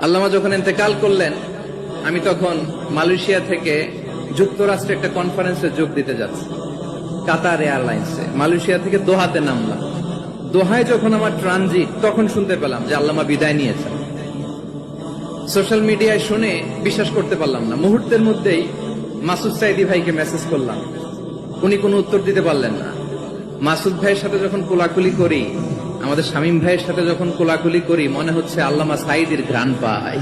আল্লামা যখন ইন্তেকাল করলেন, আমি তখন মালয়েশিয়া থেকে যুক্তরাষ্ট্রে একটা কনফারেন্সে যোগ দিতে যাচ্ছি, কাতার এয়ারলাইন্সে। মালয়েশিয়া থেকে দোহাতে নামলাম। দোহায় যখন আমার ট্রানজিট, তখন শুনতে পেলাম যে আল্লামা বিদায় নিয়েছেন। সোশ্যাল মিডিয়ায় শুনে বিশ্বাস করতে পারলাম না। মুহূর্তের মধ্যেই মাসুদ সাইদি ভাইকে মেসেজ করলাম, উনি কোনো উত্তর দিতে পারলেন না। মাসুদ ভাইয়ের সাথে যখন কোলাকুলি করি, আমাদের শামীম ভাইয়ের সাথে যখন কোলাকুলি করি, মনে হচ্ছে আল্লামা সাইদির ঘ্রাণ পাই।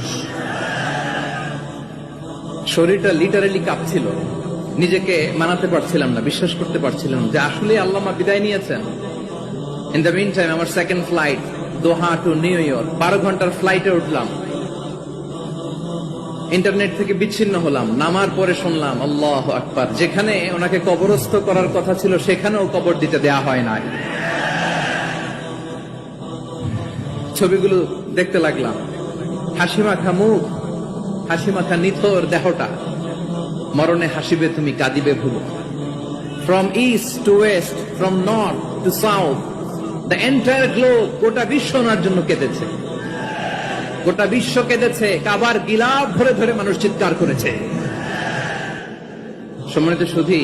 শরীরটা লিটারালি কাঁপছিল, নিজেকে মানাতে পারছিলাম না, বিশ্বাস করতে পারছিলাম যে আসলে আল্লামা বিদায় নিয়েছেন। ইন দ্য মিন টাইম আমার সেকেন্ড ফ্লাইট, দোহা টু নিউ ইয়র্ক, 12 ঘন্টার ফ্লাইটে উঠলাম। ইন্টারনেট থেকে বিচ্ছিন্ন হলাম। নামার পরে শুনলাম আল্লাহু আকবার, যেখানে ওনাকে কবরস্থ করার কথা ছিল সেখানেও কবর দিতে দেয়া হয় নাই। ছবিগুলো দেখতে লাগলাম, হাসি মাখা মুখ, হাসি মাখা নিথর দেহটা, মরণে হাসিবে তুমি কাঁদিবে ভুলো। From east to west, from north to south, the entire globe, গোটা বিশ্ব ওনার জন্য কেঁদেছে, গোটা বিশ্ব কেঁদেছে। কাবার গিলাফ ধরে ধরে মানুষ চিৎকার করেছে। সম্মানিত সুধী,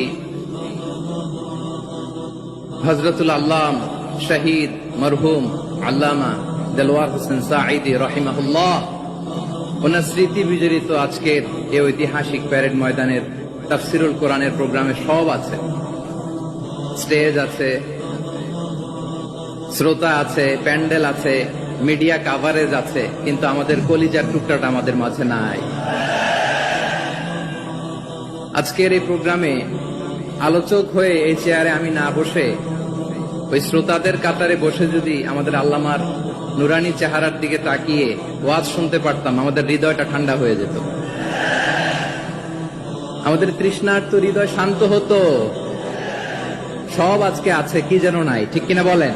হযরতুল আল্লাম শহীদ মরহুম আল্লামা দেলওয়ার হোসেন সাঈদী রাহিমাহুল্লাহ, ওনার স্মৃতি বিজড়িত আজকের এই ঐতিহাসিক প্যারেড ময়দানের তাফসিরুল কোরআনের প্রোগ্রামে সব আছে। স্টেজ আছে, শ্রোতা আছে, প্যান্ডেল আছে, মিডিয়া কাভারেজ আছে, কিন্তু আমাদের কলিজার টুকরাটা আমাদের মাঝে নাই। আজকের এই প্রোগ্রামে আলোচক হয়ে এই চেয়ারে আমি না বসে, ওই শ্রোতাদের কাতারে বসে যদি আমাদের আল্লামার নুরানি চেহারার দিকে তাকিয়ে ওয়াজ শুনতে পারতাম, আমাদের হৃদয়টা ঠান্ডা হয়ে যেত, আমাদের তৃষ্ণার্ত হৃদয় শান্ত হতো। সব আজকে আছে, কি যেন নাই, ঠিক কিনা বলেন?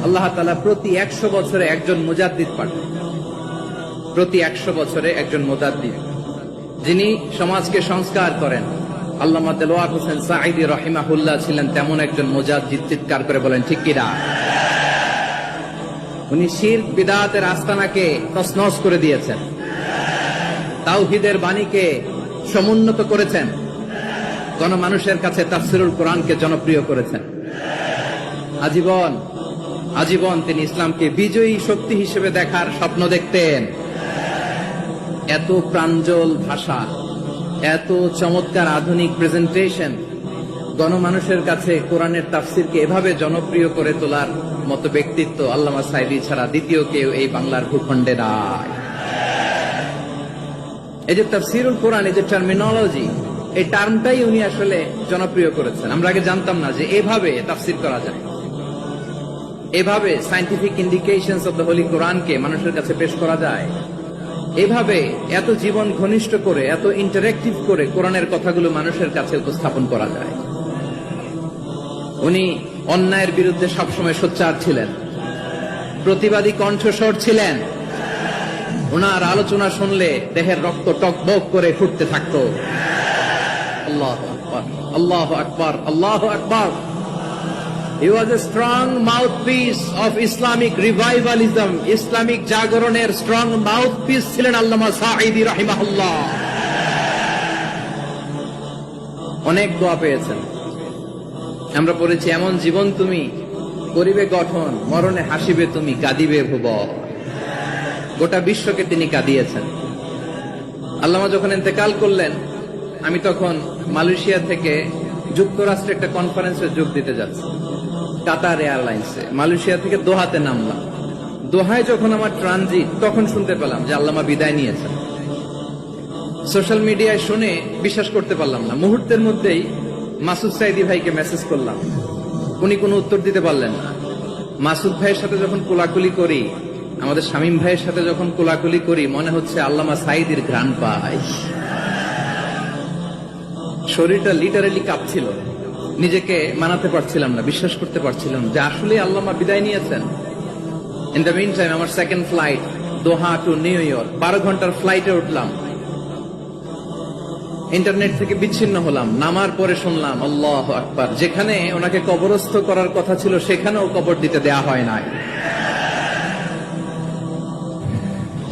আল্লাহ তাআলা প্রতি 100 বছরে একজন মুজাদ্দিদ পাঠান, প্রতি 100 বছরে একজন মুজাদ্দিদ, যিনি সমাজকে সংস্কার করেন। আল্লামা দেলওয়ার হোসেন সাঈদী রাহিমাহুল্লাহ ছিলেন তেমন একজন মুজাদ্দিদ। চিৎকার করে বলেন ঠিক কিনা? উনি শিরক বিদআতের আস্তানাকে তছনছ করে দিয়েছেন, তাওহীদের বাণীকে সমুন্নত করেছেন, গণমানুষের কাছে তাফসিরুল কোরআনকে জনপ্রিয় করেছেন। আজীবন আজীবন তিনি ইসলামকে বিজয়ী শক্তি হিসেবে দেখার স্বপ্ন দেখতেন। এত প্রাঞ্জল ভাষা, এত চমৎকার আধুনিক প্রেজেন্টেশন, গণমানুষের কাছে কোরআনের তাফসিরকে এভাবে জনপ্রিয় করে তোলার মতো ব্যক্তিত্ব আল্লামা সাঈদী ছাড়া দ্বিতীয় কেউ এই বাংলার ভূখণ্ডে নাই। এই যে তাফসিরুল কোরআন, এই যে টার্মিনোলজি, এই টার্মটাই উনি আসলে জনপ্রিয় করেছেন। আমরা আগে জানতাম না যে এভাবে তাফসির করা যায়, এভাবে scientific indications of the Holi কোরআনকে মানুষের কাছে পেশ করা যায়, এভাবে এত জীবন ঘনিষ্ঠ করে, এত ইন্টারেক্টিভ করে কোরআনের কথাগুলো মানুষের কাছে উপস্থাপন করা যায়। উনি অন্যায়ের বিরুদ্ধে সবসময় সোচ্চার ছিলেন, প্রতিবাদী কণ্ঠস্বর ছিলেন। ওনার আলোচনা শুনলে দেহের রক্ত টকবক করে ফুটতে থাকতো। আল্লাহু আকবার, আল্লাহু আকবার, আল্লাহু আকবার। He was a strong mouthpiece of Islamic revivalism. Islamic জাগরণের স্ট্রং মাউথপিস ছিলেন আল্লামা সাঈদী রাহিমাহুল্লাহ। অনেক দোয়া পেয়েছেন, আমরা পড়েছি, এমন জীবন তুমি করিবে গঠন, মরণে হাসিবে তুমি কাঁদিবে ভুবন। গোটা বিশ্বকে তিনি কাঁদিয়েছেন। আল্লামা যখন ইন্তেকাল করলেন, আমি তখন মালয়েশিয়া থেকে যুক্তরাষ্ট্রে একটা কনফারেন্সে যোগ দিতে যাচ্ছি, কাতার এয়ারলাইন্সে। মালয়েশিয়া থেকে দোহাতে নামলাম। দোহায় যখন আমার ট্রানজিট, তখন শুনতে পেলাম যে আল্লামা বিদায় নিয়েছেন। সোশ্যাল মিডিয়ায় শুনে বিশ্বাস করতে পারলাম না। মুহূর্তের মধ্যেই মাসুদ সাইদি ভাইকে মেসেজ করলাম, উনি কোনো উত্তর দিতে পারলেন না। মাসুদ ভাইয়ের সাথে যখন কোলাকুলি করি, আমাদের শামীম ভাইয়ের সাথে যখন কোলাকুলি করি, মনে হচ্ছে আল্লামা সাইদির ঘ্রাণ পাই। শরীরটা লিটারালি কাঁপছিল, নিজেকে মানাতে পারছিলাম না, বিশ্বাস করতে পারছিলাম যে আসলে আল্লামা বিদায় নিয়েছেন। ইন দ্য মিন টাইম আমার সেকেন্ড ফ্লাইট, দোহা টু নিউ ইয়র্ক, 12 ঘন্টার ফ্লাইটে উঠলাম। ইন্টারনেট থেকে বিচ্ছিন্ন হলাম। নামার পরে শুনলাম আল্লাহু আকবার, যেখানে ওনাকে কবরস্থ করার কথা ছিল সেখানেও কবর দিতে দেয়া হয় নাই।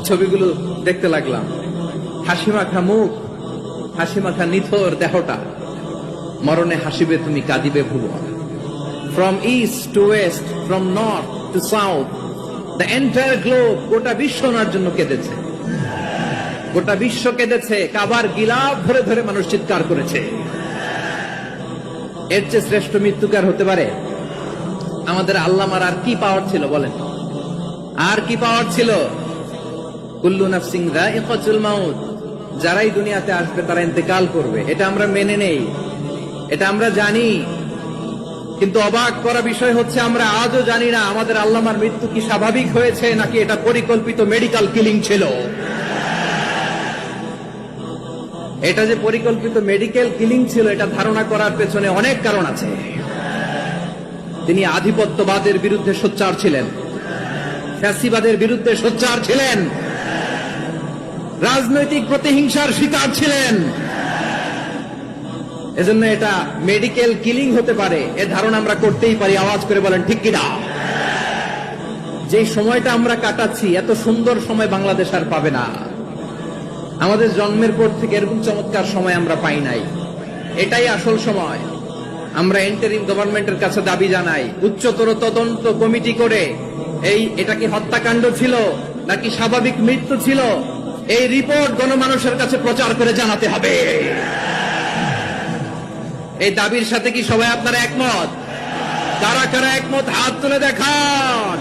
ছবিগুলো দেখতে লাগলাম। হাসি মাখা মুখ, হাসি মাখা নিথর দেহটা, মরণে হাসিবে তুমি কাঁদিবে ভুবন। From east to west, from north to south, the entire globe, গোটা বিশ্ব ওনার জন্য কেঁদেছে, গোটা বিশ্ব কেঁদেছে। কাবার গিলাফ ধরে ধরে মানুষ চিৎকার করেছে। এর চেয়ে শ্রেষ্ঠ মৃত্যুকার হতে পারে? আমাদের আল্লামার আর কি পাওয়ার ছিল বলেন? আর কি পাওয়ার ছিল? কুল্লু নাফসিন যায়িকাতুল মাউত, যারাই দুনিয়াতে আসবে তারা ইন্তেকাল করবে, এটা আমরা মেনে নেই, এটা আমরা জানি। কিন্তু অবাক করা বিষয় হচ্ছে আমরা আজও জানি না আমাদের আল্লামার মৃত্যু কি স্বাভাবিক হয়েছে নাকি এটা পরিকল্পিত মেডিকেল কিলিং ছিল। এটা যে পরিকল্পিত মেডিকেল কিলিং ছিল এটা ধারণা করার পেছনে অনেক কারণ আছে। তিনি আধিপত্যবাদের বিরুদ্ধে সোচ্চার ছিলেন, ফ্যাসিবাদের বিরুদ্ধে সোচ্চার ছিলেন, রাজনৈতিক প্রতিহিংসার শিকার ছিলেন। এজন্য এটা মেডিকেল কিলিং হতে পারে এ ধারণা আমরা করতেই পারি। আওয়াজ করে বলেন ঠিক কিনা? যে সময়টা আমরা কাটাচ্ছি এত সুন্দর সময় বাংলাদেশ আর পাবে না। আমাদের জন্মের পর থেকে এরকম চমৎকার সময় আমরা পাই নাই। এটাই আসল সময়। আমরা ইন্টারিম গভর্নমেন্টের কাছে দাবি জানাই, উচ্চতর তদন্ত কমিটি করে এটা কি হত্যাকাণ্ড ছিল নাকি স্বাভাবিক মৃত্যু ছিল, এই রিপোর্ট গণমানুষের কাছে প্রচার করে জানাতে হবে। এই দাবির সাথে কি সবাই আপনারা একমত? কারা কারা একমত হাত তুলে দেখান।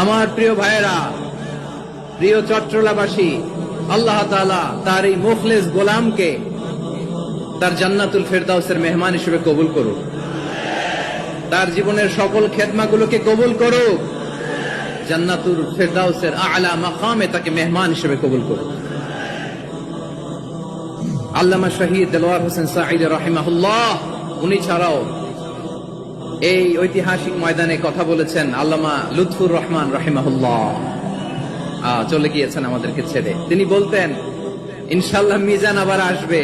আমার প্রিয় ভাইয়েরা, প্রিয় চট্টলাবাসী, আল্লাহ তাআলা তার এই মুখলেস গোলামকে তার জান্নাতুল ফেরদাউসের মেহমান হিসেবে কবুল করুক, তার জীবনের সকল খেদমাগুলোকে কবুল করুক, জান্নাতুল ফেরদাউসের আলা মাকামে তাকে মেহমান হিসেবে কবুল করুক। আল্লামা শহীদ দেলোয়ার হোসেন সাঈদী রাহিমাহুল্লাহ, উনি ছাড়াও এই ঐতিহাসিক ময়দানে কথা বলেছেন আল্লামা লুৎফুর রহমান রাহিমাহুল্লাহ, চলে গিয়েছেন আমাদেরকে ছেড়ে। তিনি বলতেন, ইনশাআল্লাহ মিজান আবার আসবে।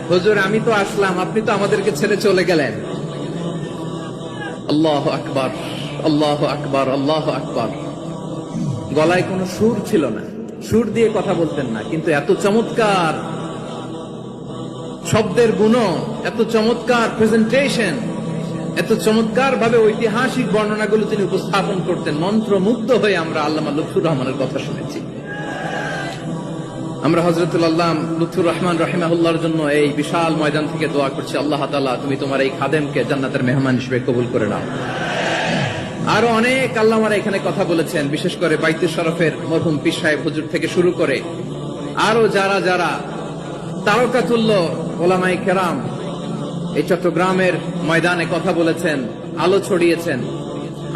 হুজুর আমি তো আসলাম, আপনি তো আমাদেরকে ছেড়ে চলে গেলেন। আল্লাহু আকবার, আল্লাহু আকবার, আল্লাহু আকবার। গলায় কোনো সুর ছিল না, সুর দিয়ে কথা বলতেন না, কিন্তু এত চমৎকার শব্দের গুণ, এত চমৎকার প্রেজেন্টেশন, এত চমৎকার ভাবে ঐতিহাসিক বর্ণনাগুলো তিনি উপস্থাপন করতেন। মন্ত্রমুগ্ধ হয়ে আমরা আল্লামা লুৎফুর রহমানের কথা শুনেছি। আমরা হযরতুল আল্লামা লুৎফুর রহমান রাহিমাহুল্লাহর জন্য এই বিশাল ময়দান থেকে দোয়া করছি, আল্লাহ তাআলা তুমি তোমার এই খাদেমকে জান্নাতের মেহমান হিসেবে কবুল করে নাও। আরো অনেক আল্লামারা এখানে কথা বলেছেন, বিশেষ করে বাইতুল শরফের মরহুম পীর সাহেব হুজুর থেকে শুরু করে আরো যারা যারা তারকাতুল্য ওলামায়ে কেরাম এই চট্টগ্রামের ময়দানে কথা বলেছেন, আলো ছড়িয়েছেন।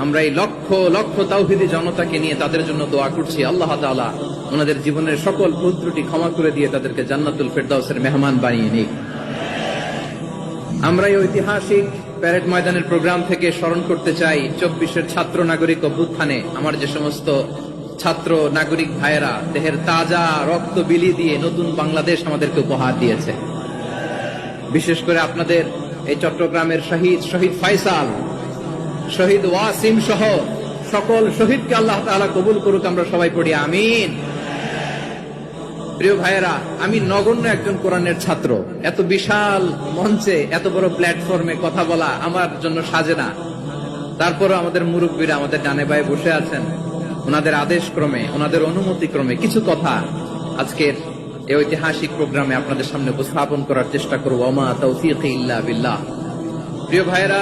আমরা এই লক্ষ লক্ষ তাওহীদি জনতাকে নিয়ে তাদের জন্য দোয়া করছি, আল্লাহ তাআলা ওনাদের জীবনের সকল ভুল ত্রুটি ক্ষমা করে দিয়ে তাদেরকে জান্নাতুল ফেরদাউসের মেহমান বানিয়ে নিক। আমরা এই ঐতিহাসিক প্যারেড ময়দানের প্রোগ্রাম থেকে স্মরণ করতে চাই 24-এর ছাত্র নাগরিক অভ্যুত্থানে আমার যে সমস্ত ছাত্র নাগরিক ভাইয়েরা দেহের তাজা রক্ত বিলি দিয়ে নতুন বাংলাদেশ আমাদেরকে উপহার দিয়েছে। বিশেষ করে আপনাদের এই চট্টগ্রামের শহীদ ফয়সাল, শহীদ ওয়াসিম সহ সকল শহীদকে আল্লাহ তাআলা কবুল করুক। আমরা সবাই পড়ি আমিন। প্রিয় ভাইয়েরা, আমি নগণ্য একজন কোরআনের ছাত্র, এত বিশাল মঞ্চে এত বড় প্ল্যাটফর্মে কথা বলা আমার জন্য সাজে না। তারপরও আমাদের মুরব্বীরা আমাদের ডানে বায়ে বসে আছেন, ওনাদের আদেশ ক্রমে, ওনাদের অনুমতি ক্রমে কিছু কথা আজকের এই ঐতিহাসিক প্রোগ্রামে আপনাদের সামনে উপস্থাপন করার চেষ্টা করব। ওমা তাওফীকি ইল্লা বিল্লাহ। প্রিয় ভাইয়েরা,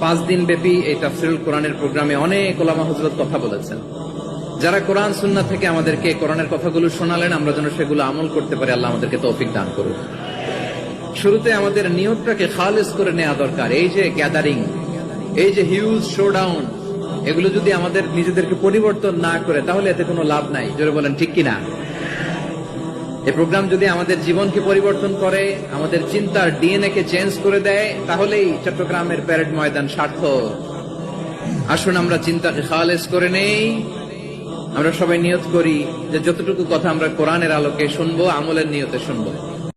5 দিন ব্যাপী এই তাফসীরুল কোরআনের প্রোগ্রামে অনেক ওলামা হযরত কথা বলেছেন। যারা কোরআন সুন্নাহ থেকে আমাদেরকে কোরআনের কথাগুলো শোনালেন, আমরা যেন সেগুলো আমল করতে পারি, আল্লাহ আমাদেরকে তৌফিক দান করুন। শুরুতে আমাদের নিয়তটাকে খালেস করে নেওয়া দরকার। এই যে গ্যাদারিং, এই যে হিউজ শোডাউন, এগুলো যদি আমাদের নিজেদেরকে পরিবর্তন না করে তাহলে এতে কোনো লাভ নাই। জোরে বলেন ঠিক কিনা? এই প্রোগ্রাম যদি আমাদের জীবনকে পরিবর্তন করে, আমাদের চিন্তার ডিএনএ কে চেঞ্জ করে দেয়, তাহলেই চট্টগ্রামের প্যারেড ময়দান সার্থক। আসুন আমরা চিন্তাকে খালেস করে নেই। আমরা সবাই নিয়ত করি যে যতটুকু কথা আমরা কোরআনের আলোকে শুনবো, আমলের নিয়তে শুনবো।